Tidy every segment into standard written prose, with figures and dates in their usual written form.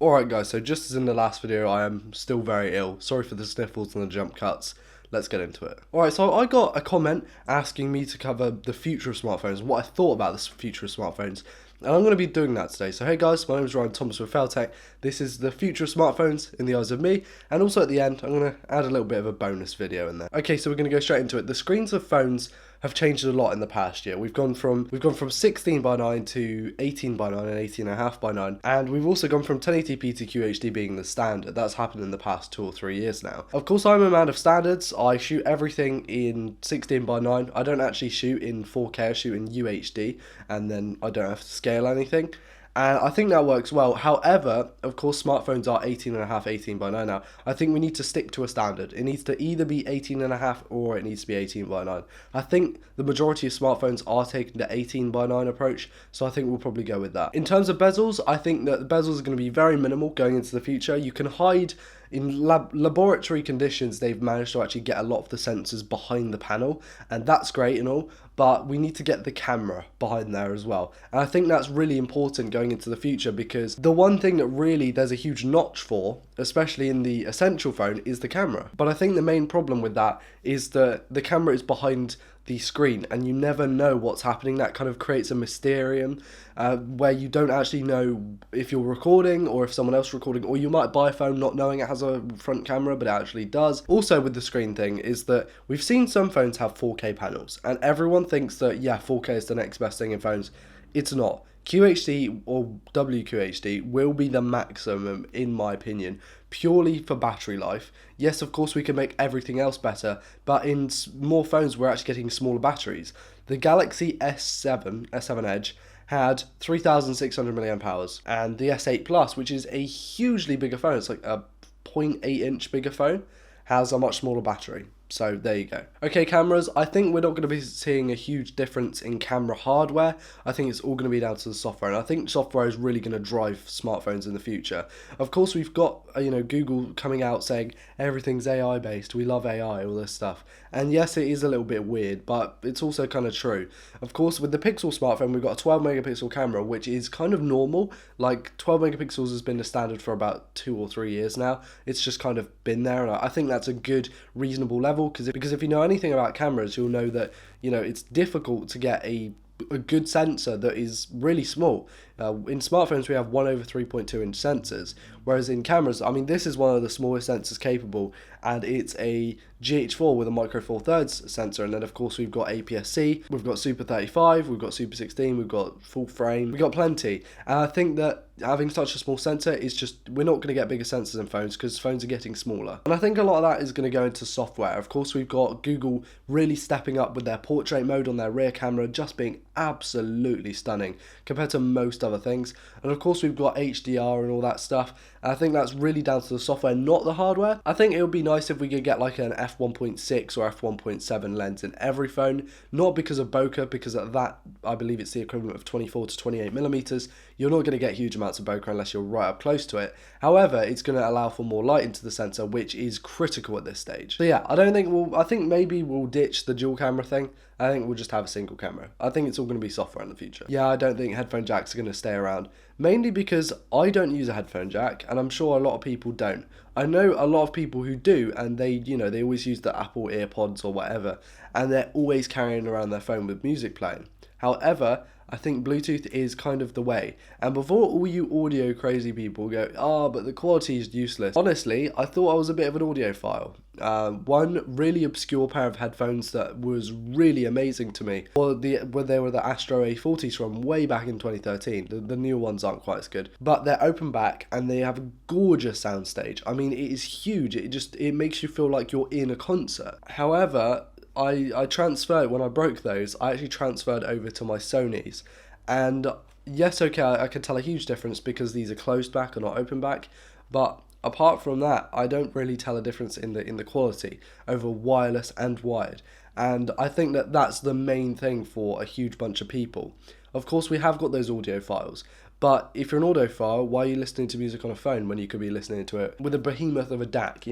Alright guys, so just as in the last video, I am still very ill. Sorry for the sniffles and the jump cuts. Let's get into it. Alright, so I got a comment asking me to cover the future of smartphones, what I thought about the future of smartphones. And I'm going to be doing that today. So hey guys, my name is Ryan Thomas with Failtech. This is the future of smartphones in the eyes of me. And also at the end, I'm going to add a little bit of a bonus video in there. Okay, so we're going to go straight into it. The screens of phones have changed a lot in the past year. We've gone from 16 by 9 to 18 by 9 and 18.5 by 9, and we've also gone from 1080p to QHD being the standard. That's happened in the past 2 or 3 years now. Of course, I'm a man of standards. I shoot everything in 16 by 9. I don't actually shoot in 4K. I shoot in UHD, and then I don't have to scale anything. And I think that works well. However, of course, smartphones are 18.5, 18 by 9 now. I think we need to stick to a standard. It needs to either be 18.5 or it needs to be 18 by 9. I think the majority of smartphones are taking the 18 by 9 approach, so I think we'll probably go with that. In terms of bezels, I think that the bezels are going to be very minimal going into the future. You can hide in laboratory conditions. They've managed to actually get a lot of the sensors behind the panel, and that's great and all, but we need to get the camera behind there as well. And I think that's really important going into the future, because the one thing that really there's a huge notch for, especially in the essential phone, is the camera. But I think the main problem with that is that the camera is behind the screen and you never know what's happening. That kind of creates a mysterium where you don't actually know if you're recording or if someone else is recording, or you might buy a phone not knowing it has a front camera but it actually does. Also with the screen thing is that we've seen some phones have 4K panels and everyone thinks that 4K is the next best thing in phones. It's not. QHD or WQHD will be the maximum in my opinion, purely for battery life. Yes, of course we can make everything else better, but in more phones we're actually getting smaller batteries. The Galaxy S7 Edge had 3,600 milliamp hours, and the S8 Plus, which is a hugely bigger phone, it's like a 0.8 inch bigger phone, has a much smaller battery. So there you go. Okay, cameras, I think we're not going to be seeing a huge difference in camera hardware. I think it's all going to be down to the software, and I think software is really going to drive smartphones in the future. Of course, we've got Google coming out saying everything's AI based, we love AI, all this stuff. And yes, it is a little bit weird, but it's also kind of true. Of course, with the Pixel smartphone, we've got a 12 megapixel camera, which is kind of normal. Like 12 megapixels has been the standard for about 2 or 3 years now. It's just kind of been there, and I think that's a good, reasonable level. Because if you know anything about cameras, you'll know that it's difficult to get a good sensor that is really small. In smartphones we have 1/3.2 inch sensors, whereas in cameras, I mean, this is one of the smallest sensors capable, and it's a GH4 with a micro four thirds sensor. And then of course we've got APS-C, we've got Super 35, we've got Super 16, we've got full frame, we've got plenty. And I think that having such a small sensor is just, we're not going to get bigger sensors in phones because phones are getting smaller. And I think a lot of that is going to go into software. Of course we've got Google really stepping up with their portrait mode on their rear camera, just being absolutely stunning compared to most other things. And of course we've got HDR and all that stuff. And I think that's really down to the software, not the hardware. I think it would be nice if we could get like an f1.6 or f1.7 lens in every phone, not because of bokeh, because at that I believe it's the equivalent of 24 to 28 millimeters. You're not going to get huge amounts of bokeh unless you're right up close to it. However, it's going to allow for more light into the sensor, which is critical at this stage. So yeah, I think maybe we'll ditch the dual camera thing. I think we'll just have a single camera. I think it's all going to be software in the future. Yeah, I don't think headphone jacks are going to stay around, mainly because I don't use a headphone jack, and I'm sure a lot of people don't. I know a lot of people who do, and they always use the Apple AirPods or whatever, and they're always carrying around their phone with music playing. However, I think Bluetooth is kind of the way. And before all you audio crazy people go, but the quality is useless. Honestly, I thought I was a bit of an audiophile. One really obscure pair of headphones that was really amazing to me were they were the Astro A40s from way back in 2013. The new ones aren't quite as good, but they're open back and they have a gorgeous soundstage. I mean, it is huge. It makes you feel like you're in a concert. However, I transferred, when I broke those, I actually transferred over to my Sonys, and yes, okay, I can tell a huge difference because these are closed back or not open back, but apart from that, I don't really tell a difference in the quality over wireless and wired, and I think that that's the main thing for a huge bunch of people. Of course, we have got those audiophiles, but if you're an audiophile, why are you listening to music on a phone when you could be listening to it with a behemoth of a DAC,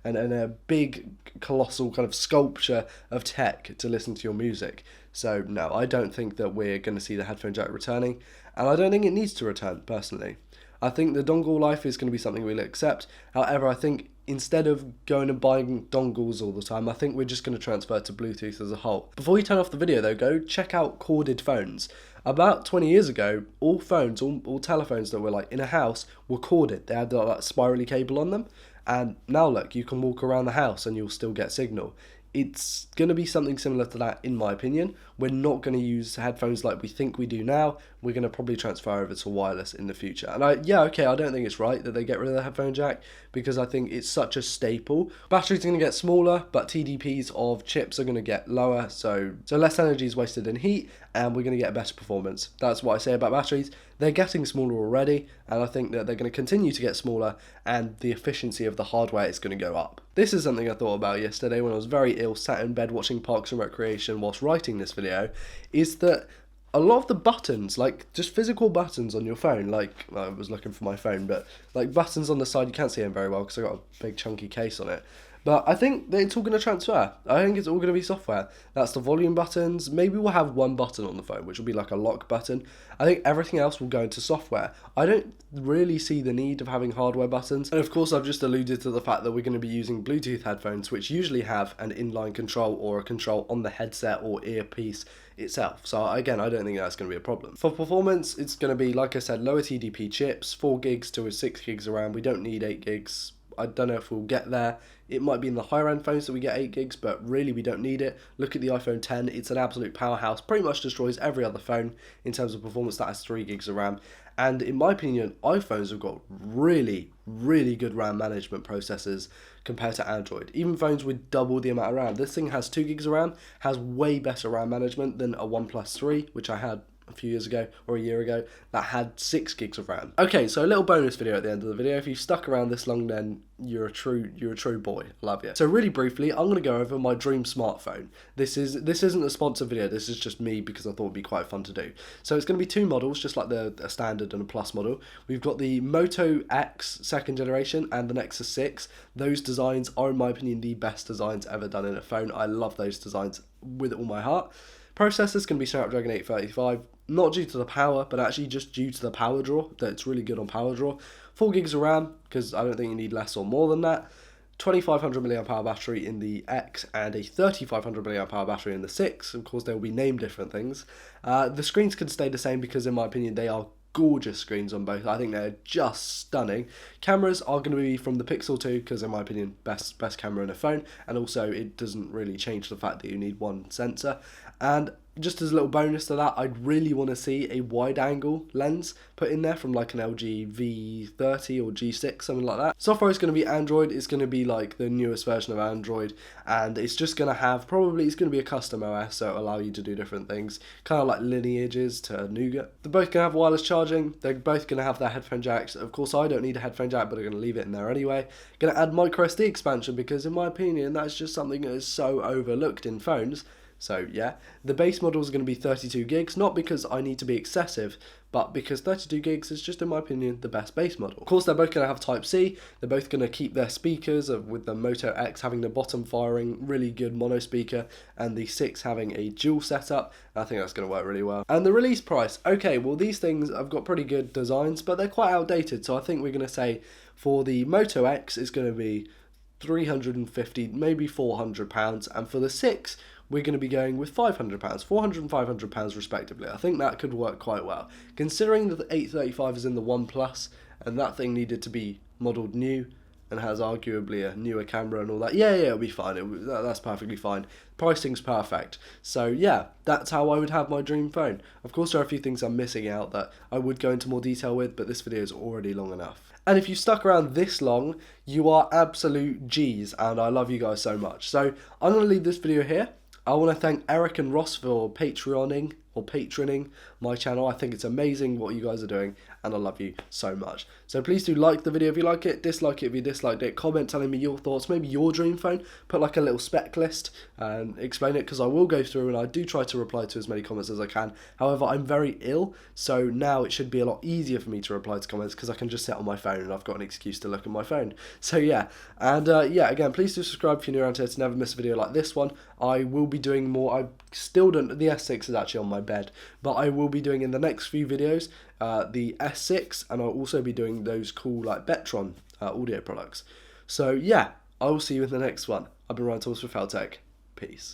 and a big, colossal kind of sculpture of tech to listen to your music? So no, I don't think that we're going to see the headphone jack returning, and I don't think it needs to return, personally. I think the dongle life is going to be something we'll accept. However, I think instead of going and buying dongles all the time, I think we're just going to transfer to Bluetooth as a whole. Before you turn off the video though, go check out corded phones. About 20 years ago, all phones, all telephones that were like in a house were corded. They had that spirally cable on them. And now look, you can walk around the house and you'll still get signal. It's going to be something similar to that in my opinion. We're not going to use headphones like we think we do now. We're going to probably transfer over to wireless in the future. And I don't think it's right that they get rid of the headphone jack because I think it's such a staple. Batteries are going to get smaller, but TDPs of chips are going to get lower. So less energy is wasted in heat and we're going to get better performance. That's what I say about batteries. They're getting smaller already, and I think that they're going to continue to get smaller, and the efficiency of the hardware is going to go up. This is something I thought about yesterday when I was very ill, sat in bed watching Parks and Recreation whilst writing this video, is that a lot of the buttons, like just physical buttons on your phone, like I was looking for my phone, but like buttons on the side, you can't see them very well because I got a big chunky case on it. But I think that it's all going to transfer. I think it's all going to be software. That's the volume buttons. Maybe we'll have one button on the phone, which will be like a lock button. I think everything else will go into software. I don't really see the need of having hardware buttons. And of course, I've just alluded to the fact that we're going to be using Bluetooth headphones, which usually have an inline control or a control on the headset or earpiece itself. So again, I don't think that's going to be a problem. For performance, it's going to be, like I said, lower TDP chips, 4 gigs to 6 gigs of RAM. We don't need 8 gigs. I don't know if we'll get there. It might be in the higher end phones that we get 8 gigs, but really we don't need it. Look at the iPhone 10, it's an absolute powerhouse, pretty much destroys every other phone in terms of performance that has 3 gigs of RAM. And in my opinion, iPhones have got really, really good RAM management processors compared to Android. Even phones with double the amount of RAM. This thing has 2 gigs of RAM, has way better RAM management than a OnePlus 3, which I had a few years ago or a year ago, that had 6 gigs of RAM. Okay, so a little bonus video at the end of the video. If you've stuck around this long, then you're a true boy. Love you. So really briefly, I'm going to go over my dream smartphone. This isn't a sponsored video. This is just me because I thought it'd be quite fun to do. So it's going to be 2 models, just like a standard and a plus model. We've got the Moto X 2nd generation and the Nexus 6. Those designs are, in my opinion, the best designs ever done in a phone. I love those designs with all my heart. Processor's going to be Snapdragon 835, not due to the power, but actually just due to the power draw, that it's really good on power draw. 4 gigs of RAM, because I don't think you need less or more than that. 2500 mAh battery in the X and a 3500 mAh battery in the 6. Of course, they will be named different things. The screens can stay the same because, in my opinion, they are gorgeous screens on both. I think they're just stunning. Cameras are going to be from the Pixel 2 because, in my opinion, best camera in a phone, and also it doesn't really change the fact that you need one sensor. And just as a little bonus to that, I'd really want to see a wide angle lens put in there from like an LG V30 or G6, something like that. Software is going to be Android. It's going to be like the newest version of Android, and it's just going to have, it's going to be a custom OS, so it'll allow you to do different things, kind of like lineages to Nougat. They're both going to have wireless charging. They're both going to have their headphone jacks. Of course, I don't need a headphone jack, but I'm going to leave it in there anyway. Going to add micro SD expansion because, in my opinion, that's just something that is so overlooked in phones. So yeah, the base model is going to be 32 gigs, not because I need to be excessive, but because 32 gigs is just, in my opinion, the best base model. Of course, they're both going to have Type-C. They're both going to keep their speakers, with the Moto X having the bottom firing, really good mono speaker, and the 6 having a dual setup. I think that's going to work really well. And the release price. Okay, well, these things have got pretty good designs, but they're quite outdated. So I think we're going to say for the Moto X, it's going to be £350, maybe £400, and for the 6, we're going to be going with £500, £400 and £500 respectively. I think that could work quite well. Considering that the 835 is in the OnePlus, and that thing needed to be modelled new, and has arguably a newer camera and all that, yeah, it'll be fine. That's perfectly fine. Pricing's perfect. So yeah, that's how I would have my dream phone. Of course, there are a few things I'm missing out that I would go into more detail with, but this video is already long enough. And if you stuck around this long, you are absolute G's, and I love you guys so much. So I'm going to leave this video here. I want to thank Eric and Ross for patroning my channel. I think it's amazing what you guys are doing, and I love you so much. So please do like the video if you like it, dislike it if you disliked it, comment telling me your thoughts, maybe your dream phone, put like a little spec list and explain it, because I will go through and I do try to reply to as many comments as I can. However, I'm very ill, so now it should be a lot easier for me to reply to comments because I can just sit on my phone and I've got an excuse to look at my phone. So yeah, and yeah, again, please do subscribe if you're new around here to never miss a video like this one. I will be doing more. I still don't, the S6 is actually on my bed, but I will be be doing in the next few videos the S6, and I'll also be doing those cool like Betron audio products. So yeah, I will see you in the next one. I've been Ryan Thomas for Feltec. Peace.